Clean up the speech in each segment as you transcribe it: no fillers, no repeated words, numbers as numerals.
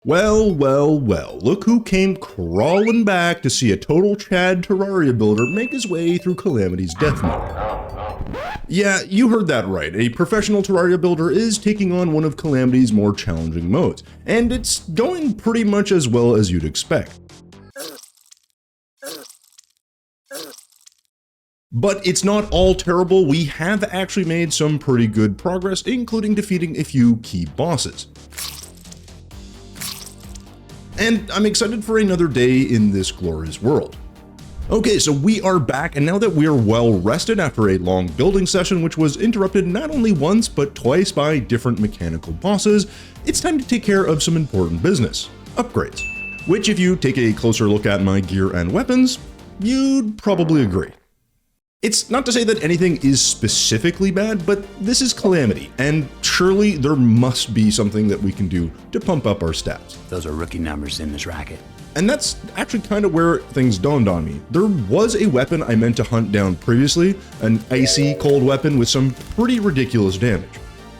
Well, well, well, look who came crawling back to see a total Chad Terraria builder make his way through Calamity's death mode. Yeah, you heard that right, a professional Terraria builder is taking on one of Calamity's more challenging modes, and it's going pretty much as well as you'd expect. But it's not all terrible. We have actually made some pretty good progress, including defeating a few key bosses. And I'm excited for another day in this glorious world. Okay, so we are back, and now that we are well rested after a long building session, which was interrupted not only once, but twice by different mechanical bosses, it's time to take care of some important business: upgrades. Which, if you take a closer look at my gear and weapons, you'd probably agree. It's not to say that anything is specifically bad, but this is Calamity, and surely there must be something that we can do to pump up our stats. Those are rookie numbers in this racket. And that's actually kind of where things dawned on me. There was a weapon I meant to hunt down previously, an icy cold weapon with some pretty ridiculous damage.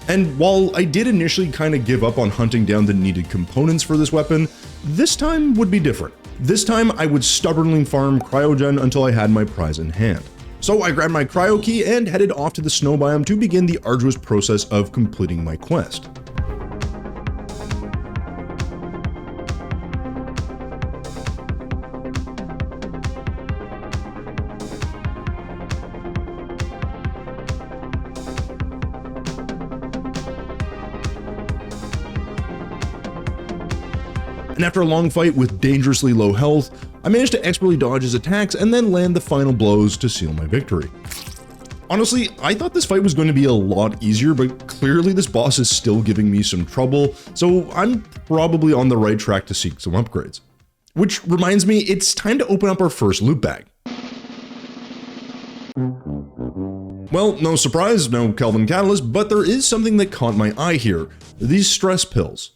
And while I did initially kind of give up on hunting down the needed components for this weapon, this time would be different. This time I would stubbornly farm cryogen until I had my prize in hand. So I grabbed my cryo key and headed off to the snow biome to begin the arduous process of completing my quest. And after a long fight with dangerously low health, I managed to expertly dodge his attacks and then land the final blows to seal my victory. Honestly, I thought this fight was going to be a lot easier, but clearly this boss is still giving me some trouble, so I'm probably on the right track to seek some upgrades. Which reminds me, it's time to open up our first loot bag. Well, no surprise, no Kelvin Catalyst, but there is something that caught my eye here: these stress pills.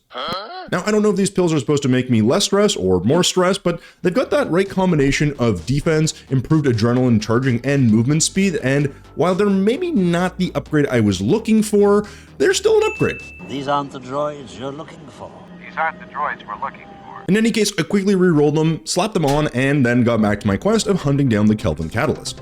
Now, I don't know if these pills are supposed to make me less stressed or more stressed, but they've got that right combination of defense, improved adrenaline charging, and movement speed, and while they're maybe not the upgrade I was looking for, they're still an upgrade. These aren't the droids you're looking for. These aren't the droids we're looking for. In any case, I quickly re-rolled them, slapped them on, and then got back to my quest of hunting down the Kelvin Catalyst.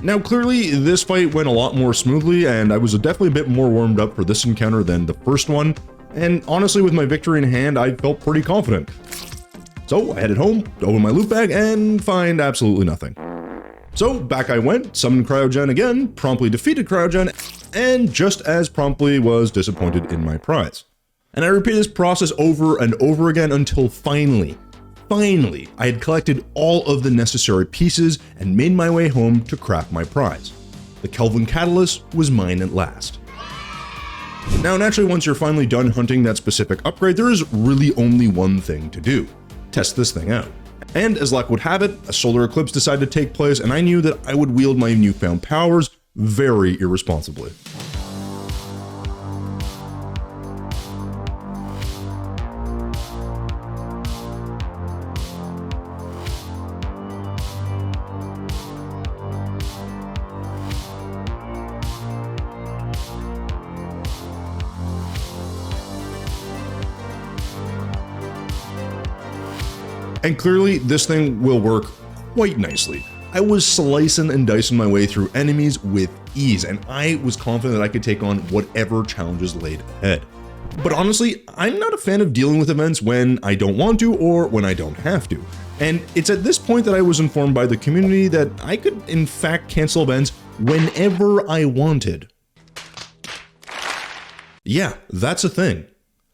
Now clearly this fight went a lot more smoothly, and I was definitely a bit more warmed up for this encounter than the first one, and honestly with my victory in hand I felt pretty confident. So I headed home, opened my loot bag, and find absolutely nothing. So back I went, summoned Cryogen again, promptly defeated Cryogen, and just as promptly was disappointed in my prize. And I repeated this process over and over again until finally, I had collected all of the necessary pieces and made my way home to craft my prize. The Kelvin Catalyst was mine at last. Now naturally, once you're finally done hunting that specific upgrade, there is really only one thing to do: test this thing out. And as luck would have it, a solar eclipse decided to take place, and I knew that I would wield my newfound powers very irresponsibly. And clearly, this thing will work quite nicely. I was slicing and dicing my way through enemies with ease, and I was confident that I could take on whatever challenges laid ahead. But honestly, I'm not a fan of dealing with events when I don't want to or when I don't have to. And it's at this point that I was informed by the community that I could in fact cancel events whenever I wanted. Yeah, that's a thing.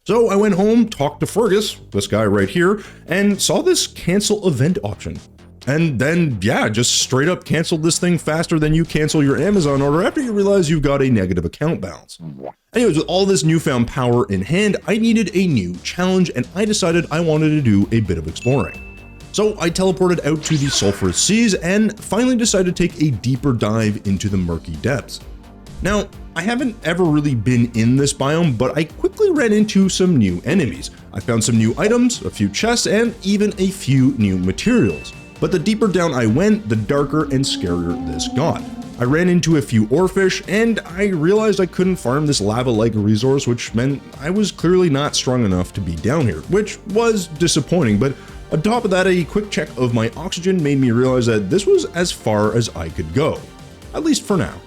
So I went home, talked to Fergus, this guy right here, and saw this cancel event option. And then, yeah, just straight up canceled this thing faster than you cancel your Amazon order after you realize you've got a negative account balance. Anyways, with all this newfound power in hand, I needed a new challenge, and I decided I wanted to do a bit of exploring. So I teleported out to the Sulfurous Seas and finally decided to take a deeper dive into the murky depths. Now, I haven't ever really been in this biome, but I quickly ran into some new enemies. I found some new items, a few chests, and even a few new materials. But the deeper down I went, the darker and scarier this got. I ran into a few oarfish, and I realized I couldn't farm this lava-like resource, which meant I was clearly not strong enough to be down here, which was disappointing. But on top of that, a quick check of my oxygen made me realize that this was as far as I could go, at least for now.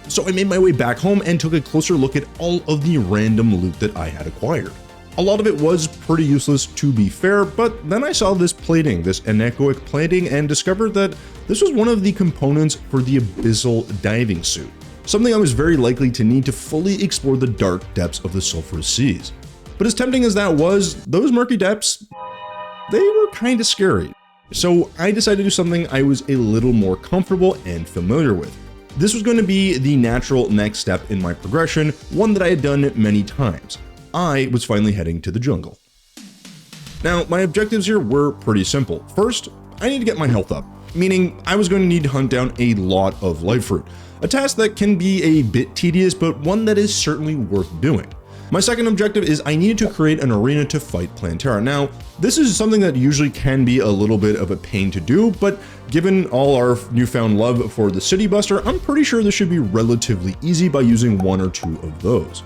So I made my way back home and took a closer look at all of the random loot that I had acquired. A lot of it was pretty useless, to be fair, but then I saw this plating, this anechoic plating, and discovered that this was one of the components for the abyssal diving suit, something I was very likely to need to fully explore the dark depths of the Sulfurous Seas. But as tempting as that was, those murky depths, they were kinda scary. So I decided to do something I was a little more comfortable and familiar with. This was going to be the natural next step in my progression, one that I had done many times. I was finally heading to the jungle. Now, my objectives here were pretty simple. First, I need to get my health up, meaning I was going to need to hunt down a lot of life fruit, a task that can be a bit tedious, but one that is certainly worth doing. My second objective is I needed to create an arena to fight Planta. Now, this is something that usually can be a little bit of a pain to do, but given all our newfound love for the City Buster, I'm pretty sure this should be relatively easy by using one or two of those.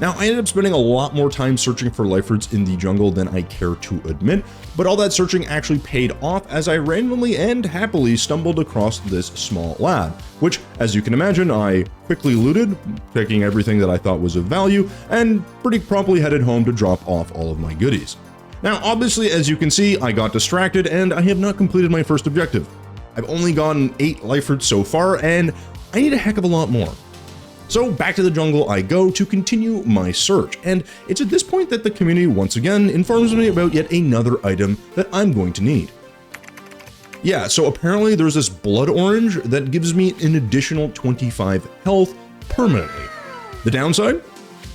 Now, I ended up spending a lot more time searching for life roots in the jungle than I care to admit, but all that searching actually paid off as I randomly and happily stumbled across this small lab, which, as you can imagine, I quickly looted, picking everything that I thought was of value, and pretty promptly headed home to drop off all of my goodies. Now, obviously, as you can see, I got distracted and I have not completed my first objective. I've only gotten 8 life roots so far, and I need a heck of a lot more. So back to the jungle I go to continue my search, and it's at this point that the community once again informs me about yet another item that I'm going to need. Yeah, so apparently there's this blood orange that gives me an additional 25 health permanently. The downside?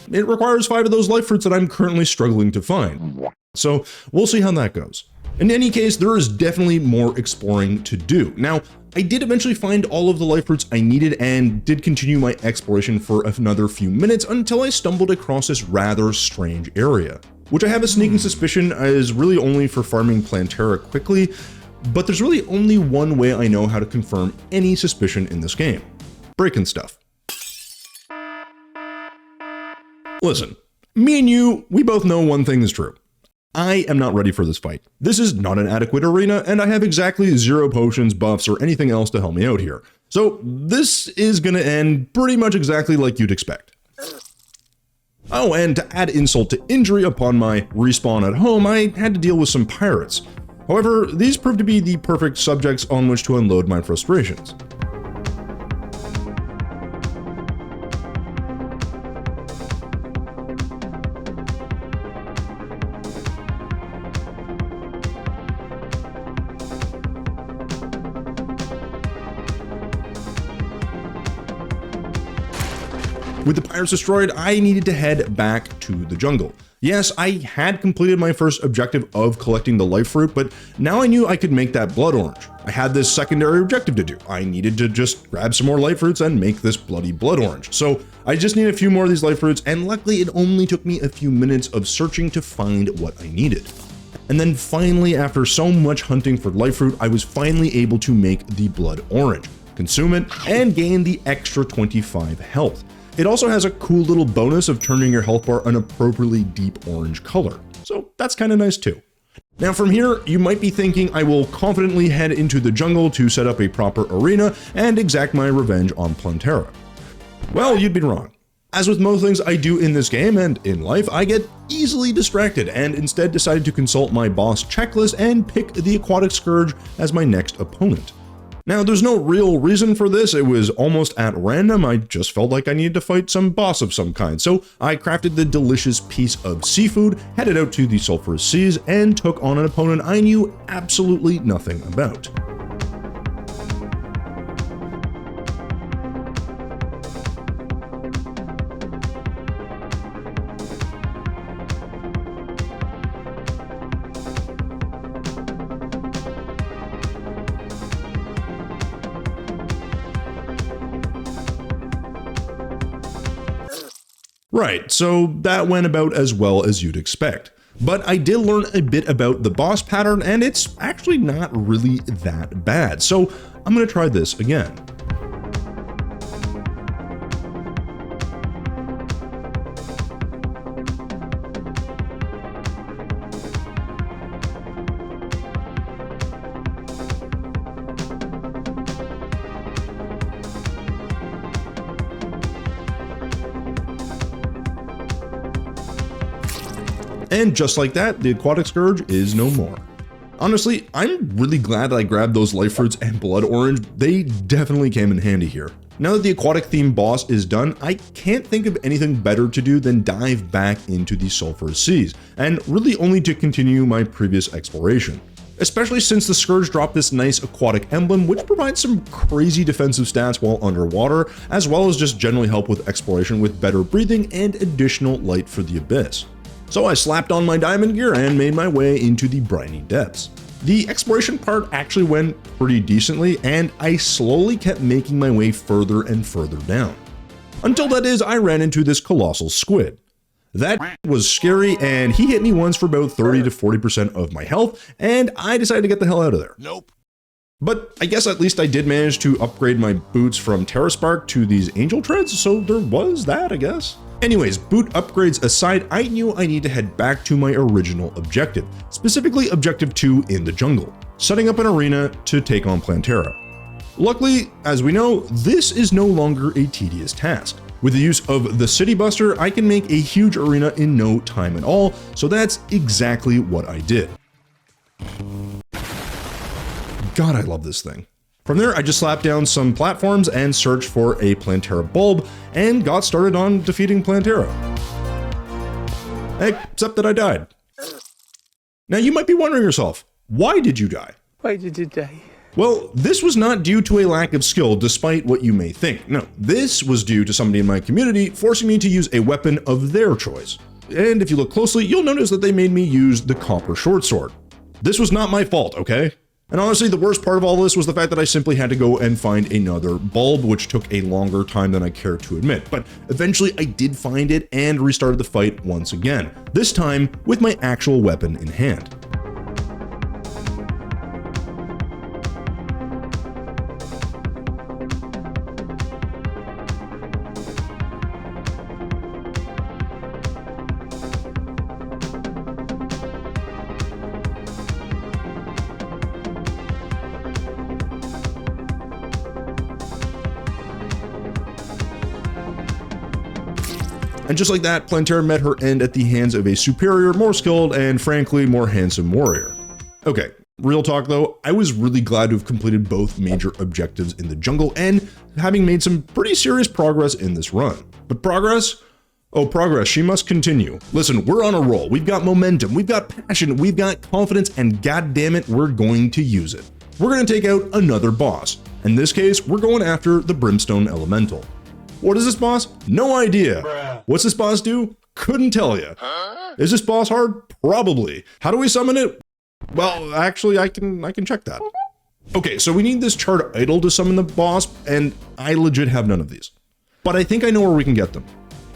It requires 5 of those life fruits that I'm currently struggling to find. So we'll see how that goes. In any case, there is definitely more exploring to do. Now, I did eventually find all of the life roots I needed and did continue my exploration for another few minutes until I stumbled across this rather strange area, which I have a sneaking suspicion is really only for farming Planta quickly, but there's really only one way I know how to confirm any suspicion in this game: breaking stuff. Listen, me and you, we both know one thing is true. I am not ready for this fight. This is not an adequate arena, and I have exactly 0 potions, buffs, or anything else to help me out here. So this is gonna end pretty much exactly like you'd expect. Oh, and to add insult to injury upon my respawn at home, I had to deal with some pirates. However, these proved to be the perfect subjects on which to unload my frustrations. With the pirates destroyed, I needed to head back to the jungle. Yes, I had completed my first objective of collecting the life fruit, but now I knew I could make that blood orange. I had this secondary objective to do. I needed to just grab some more life fruits and make this bloody blood orange. So I just need a few more of these life fruits, and luckily it only took me a few minutes of searching to find what I needed. And then finally, after so much hunting for life fruit, I was finally able to make the blood orange, consume it, and gain the extra 25 health. It also has a cool little bonus of turning your health bar an appropriately deep orange color, so that's kind of nice too. Now from here, you might be thinking I will confidently head into the jungle to set up a proper arena and exact my revenge on Planta. Well, you'd be wrong. As with most things I do in this game and in life, I get easily distracted and instead decided to consult my boss checklist and pick the Aquatic Scourge as my next opponent. Now, there's no real reason for this. It was almost at random. I just felt like I needed to fight some boss of some kind. So I crafted the delicious piece of seafood, headed out to the Sulfurous Seas, and took on an opponent I knew absolutely nothing about. Right, so that went about as well as you'd expect. But I did learn a bit about the boss pattern, and it's actually not really that bad. So I'm gonna try this again. And just like that, the Aquatic Scourge is no more. Honestly, I'm really glad that I grabbed those life fruits and blood orange. They definitely came in handy here. Now that the aquatic theme boss is done, I can't think of anything better to do than dive back into the Sulfurous Seas, and really only to continue my previous exploration. Especially since the Scourge dropped this nice aquatic emblem, which provides some crazy defensive stats while underwater, as well as just generally help with exploration with better breathing and additional light for the abyss. So I slapped on my diamond gear and made my way into the briny depths. The exploration part actually went pretty decently, and I slowly kept making my way further and further down. Until that is, I ran into this colossal squid. That was scary, and he hit me once for about 30 to 40% of my health, and I decided to get the hell out of there. Nope. But I guess at least I did manage to upgrade my boots from Terra Spark to these Angel Treads, so there was that, I guess. Anyways, boot upgrades aside, I knew I need to head back to my original objective, specifically Objective 2 in the jungle, setting up an arena to take on Planta. Luckily, as we know, this is no longer a tedious task. With the use of the City Buster, I can make a huge arena in no time at all, so that's exactly what I did. God, I love this thing. From there, I just slapped down some platforms and searched for a Planta bulb and got started on defeating Planta. Except that I died. Now you might be wondering yourself, why did you die? Why did you die? Well, this was not due to a lack of skill, despite what you may think. No, this was due to somebody in my community forcing me to use a weapon of their choice. And if you look closely, you'll notice that they made me use the copper short sword. This was not my fault, okay? And honestly, the worst part of all this was the fact that I simply had to go and find another bulb, which took a longer time than I care to admit. But eventually I did find it and restarted the fight once again, this time with my actual weapon in hand. And just like that, Planta met her end at the hands of a superior, more skilled, and frankly, more handsome warrior. Okay, real talk though, I was really glad to have completed both major objectives in the jungle and having made some pretty serious progress in this run. But progress? Oh, progress, she must continue. Listen, we're on a roll, we've got momentum, we've got passion, we've got confidence, and goddammit, we're going to use it. We're gonna take out another boss. In this case, we're going after the Brimstone Elemental. What is this boss? No idea. What's this boss do? Couldn't tell you. Is this boss hard? Probably. How do we summon it? Well, actually, I can check that. Okay, so we need this charred idol to summon the boss, and I legit have none of these. But I think I know where we can get them.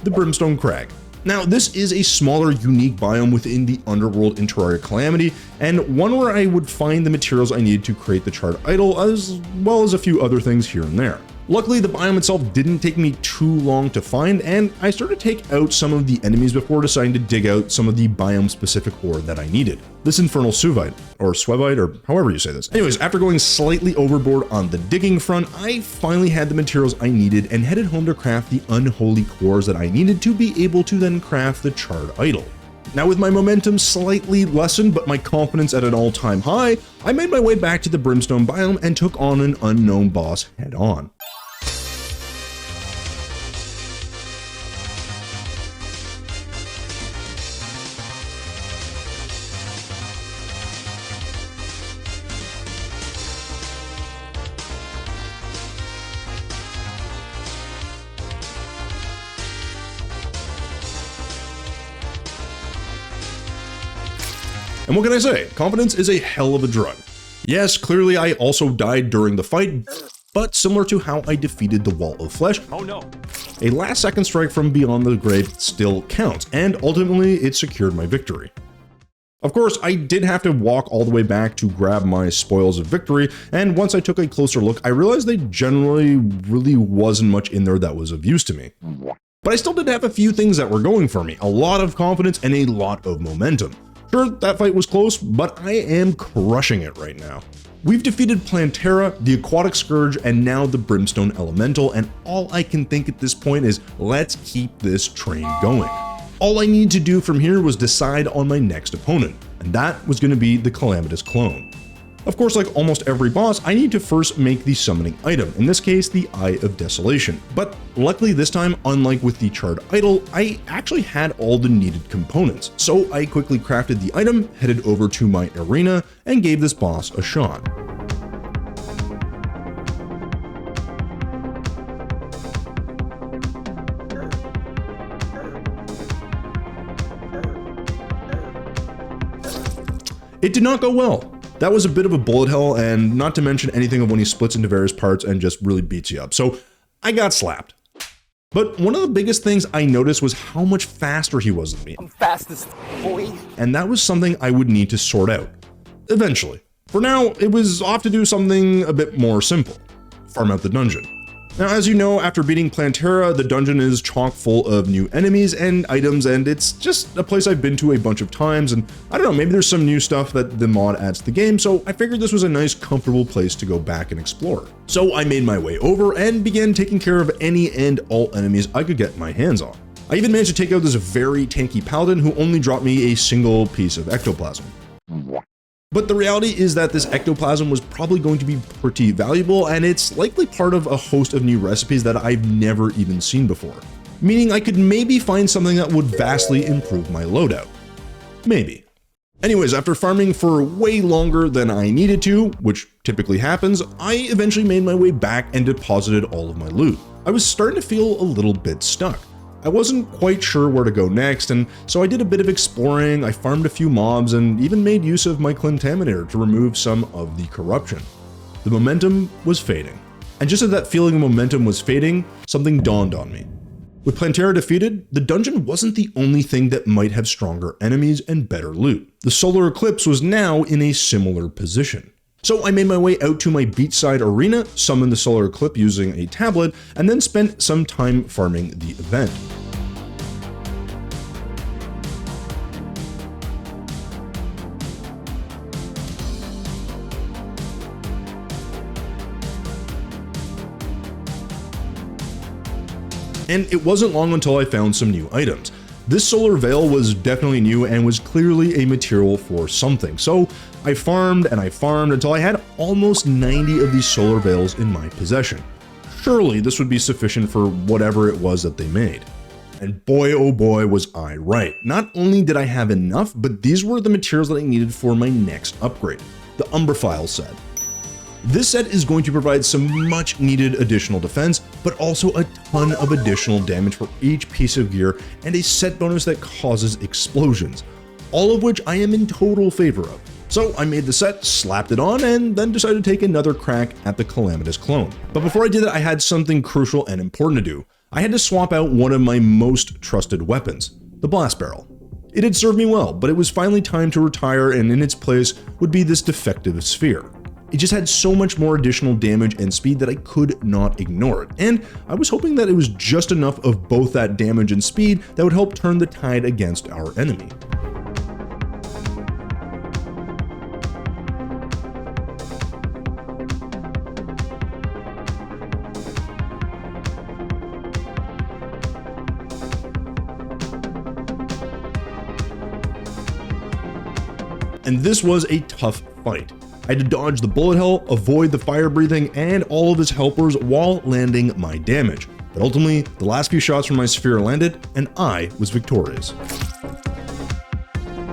The Brimstone Crag. Now, this is a smaller, unique biome within the underworld in Terraria Calamity, and one where I would find the materials I needed to create the charred idol, as well as a few other things here and there. Luckily, the biome itself didn't take me too long to find, and I started to take out some of the enemies before deciding to dig out some of the biome-specific ore that I needed. This infernal Suvite, or Swevite, or however you say this. Anyways, after going slightly overboard on the digging front, I finally had the materials I needed and headed home to craft the unholy cores that I needed to be able to then craft the charred idol. Now with my momentum slightly lessened but my confidence at an all-time high, I made my way back to the Brimstone biome and took on an unknown boss head on. And what can I say? Confidence is a hell of a drug. Yes, clearly I also died during the fight, but similar to how I defeated the Wall of Flesh, Oh no. A last second strike from beyond the grave still counts, and ultimately it secured my victory. Of course, I did have to walk all the way back to grab my spoils of victory, and once I took a closer look, I realized they generally really wasn't much in there that was of use to me. But I still did have a few things that were going for me, a lot of confidence and a lot of momentum. Sure, that fight was close, but I am crushing it right now. We've defeated Planta, the Aquatic Scourge, and now the Brimstone Elemental, and all I can think at this point is, let's keep this train going. All I needed to do from here was decide on my next opponent, and that was going to be the Calamitous clone. Of course, like almost every boss, I need to first make the summoning item, in this case the Eye of Desolation. But luckily this time, unlike with the Charred Idol, I actually had all the needed components. So I quickly crafted the item, headed over to my arena, and gave this boss a shot. It did not go well. That was a bit of a bullet hell, and not to mention anything of when he splits into various parts and just really beats you up. So I got slapped. But one of the biggest things I noticed was how much faster he was than me. I'm fastest, boy. And that was something I would need to sort out. Eventually. For now, it was off to do something a bit more simple. Farm out the dungeon. Now, as you know, after beating Planta, the dungeon is chock full of new enemies and items, and it's just a place I've been to a bunch of times, and I don't know, maybe there's some new stuff that the mod adds to the game, so I figured this was a nice, comfortable place to go back and explore. So I made my way over and began taking care of any and all enemies I could get my hands on. I even managed to take out this very tanky paladin who only dropped me a single piece of ectoplasm. But the reality is that this ectoplasm was probably going to be pretty valuable, and it's likely part of a host of new recipes that I've never even seen before. Meaning I could maybe find something that would vastly improve my loadout. Maybe. Anyways, after farming for way longer than I needed to, which typically happens, I eventually made my way back and deposited all of my loot. I was starting to feel a little bit stuck. I wasn't quite sure where to go next, and so I did a bit of exploring, I farmed a few mobs, and even made use of my Contaminator to remove some of the corruption. The momentum was fading. And just as that feeling of momentum was fading, something dawned on me. With Planta defeated, the dungeon wasn't the only thing that might have stronger enemies and better loot. The Solar Eclipse was now in a similar position. So I made my way out to my beachside arena, summoned the Solar Eclipse using a tablet, and then spent some time farming the event. And it wasn't long until I found some new items. This solar veil was definitely new and was clearly a material for something, so I farmed and I farmed until I had almost 90 of these solar veils in my possession. Surely this would be sufficient for whatever it was that they made. And boy oh boy was I right. Not only did I have enough, but these were the materials that I needed for my next upgrade, the Umbraphile set. This set is going to provide some much needed additional defense, but also a ton of additional damage for each piece of gear and a set bonus that causes explosions, all of which I am in total favor of. So I made the set, slapped it on, and then decided to take another crack at the Calamitous clone. But before I did that, I had something crucial and important to do. I had to swap out one of my most trusted weapons, the Blast Barrel. It had served me well, but it was finally time to retire, and in its place would be this defective sphere. It just had so much more additional damage and speed that I could not ignore it, and I was hoping that it was just enough of both that damage and speed that would help turn the tide against our enemy. And this was a tough fight. I had to dodge the bullet hell, avoid the fire breathing, and all of his helpers while landing my damage. But ultimately, the last few shots from my sphere landed, and I was victorious.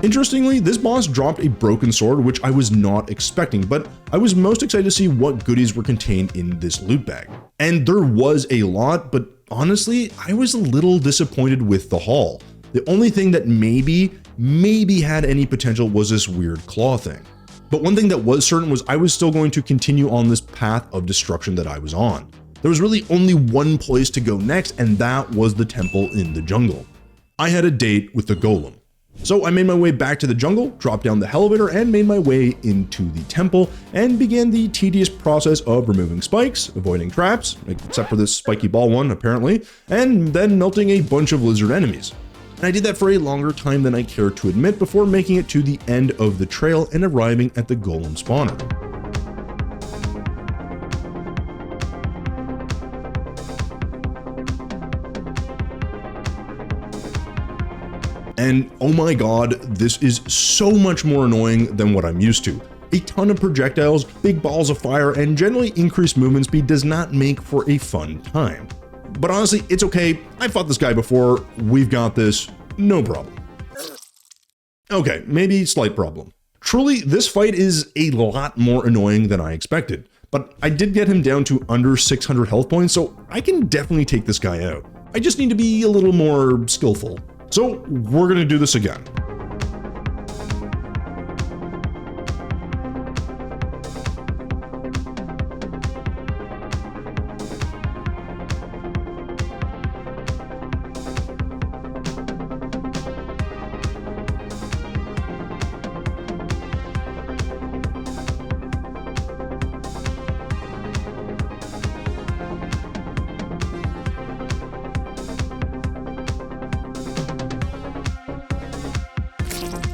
Interestingly, this boss dropped a broken sword, which I was not expecting, but I was most excited to see what goodies were contained in this loot bag. And there was a lot, but honestly, I was a little disappointed with the haul. The only thing that maybe had any potential was this weird claw thing. But one thing that was certain was I was still going to continue on this path of destruction that I was on. There was really only one place to go next, and that was the temple in the jungle. I had a date with the golem. So I made my way back to the jungle, dropped down the elevator, and made my way into the temple, and began the tedious process of removing spikes, avoiding traps, except for this spiky ball one apparently, and then melting a bunch of lizard enemies. And I did that for a longer time than I care to admit before making it to the end of the trail and arriving at the golem spawner. And oh my god, this is so much more annoying than what I'm used to. A ton of projectiles, big balls of fire, and generally increased movement speed does not make for a fun time. But honestly, it's okay. I fought this guy before. We've got this. No problem. Okay, maybe slight problem. Truly, this fight is a lot more annoying than I expected. But I did get him down to under 600 health points, so I can definitely take this guy out. I just need to be a little more skillful. So we're gonna do this again.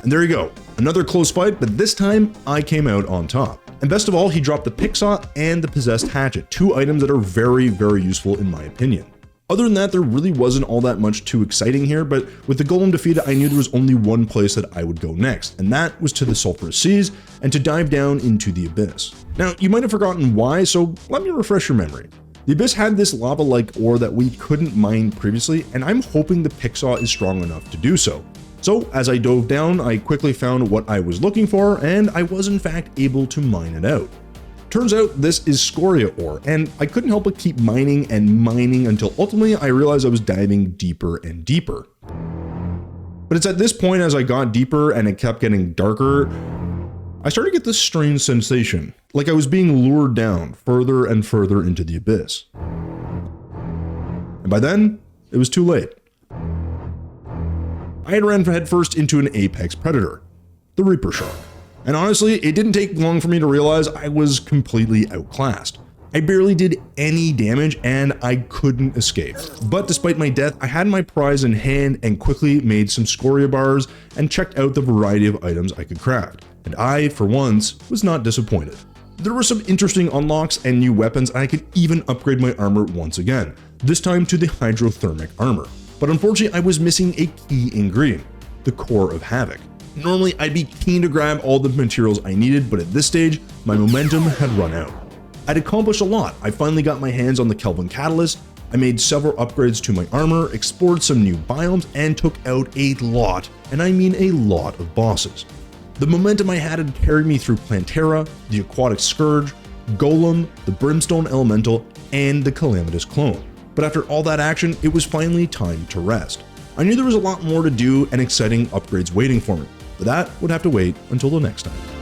And there you go, another close fight, but this time I came out on top. And best of all, he dropped the picksaw and the possessed hatchet, two items that are very, very useful in my opinion. Other than that, there really wasn't all that much too exciting here, but with the golem defeated, I knew there was only one place that I would go next, and that was to the Sulfurous Seas and to dive down into the abyss. Now, you might have forgotten why, so let me refresh your memory. The abyss had this lava-like ore that we couldn't mine previously, and I'm hoping the picksaw is strong enough to do so. So as I dove down, I quickly found what I was looking for, and I was in fact able to mine it out. Turns out this is scoria ore, and I couldn't help but keep mining and mining until ultimately I realized I was diving deeper and deeper. But it's at this point, as I got deeper and it kept getting darker, I started to get this strange sensation, like I was being lured down further and further into the abyss. And by then, it was too late. I had ran headfirst into an apex predator, the Reaper Shark. And honestly, it didn't take long for me to realize I was completely outclassed. I barely did any damage and I couldn't escape. But despite my death, I had my prize in hand and quickly made some scoria bars and checked out the variety of items I could craft. And I, for once, was not disappointed. There were some interesting unlocks and new weapons, and I could even upgrade my armor once again, this time to the hydrothermic armor. But unfortunately, I was missing a key ingredient, the core of havoc. Normally, I'd be keen to grab all the materials I needed, but at this stage, my momentum had run out. I'd accomplished a lot. I finally got my hands on the Kelvin Catalyst, I made several upgrades to my armor, explored some new biomes, and took out a lot, and I mean a lot of bosses. The momentum I had carried me through Planta, the Aquatic Scourge, Golem, the Brimstone Elemental, and the Calamitous Clone. But after all that action, it was finally time to rest. I knew there was a lot more to do and exciting upgrades waiting for me, but that would have to wait until the next time.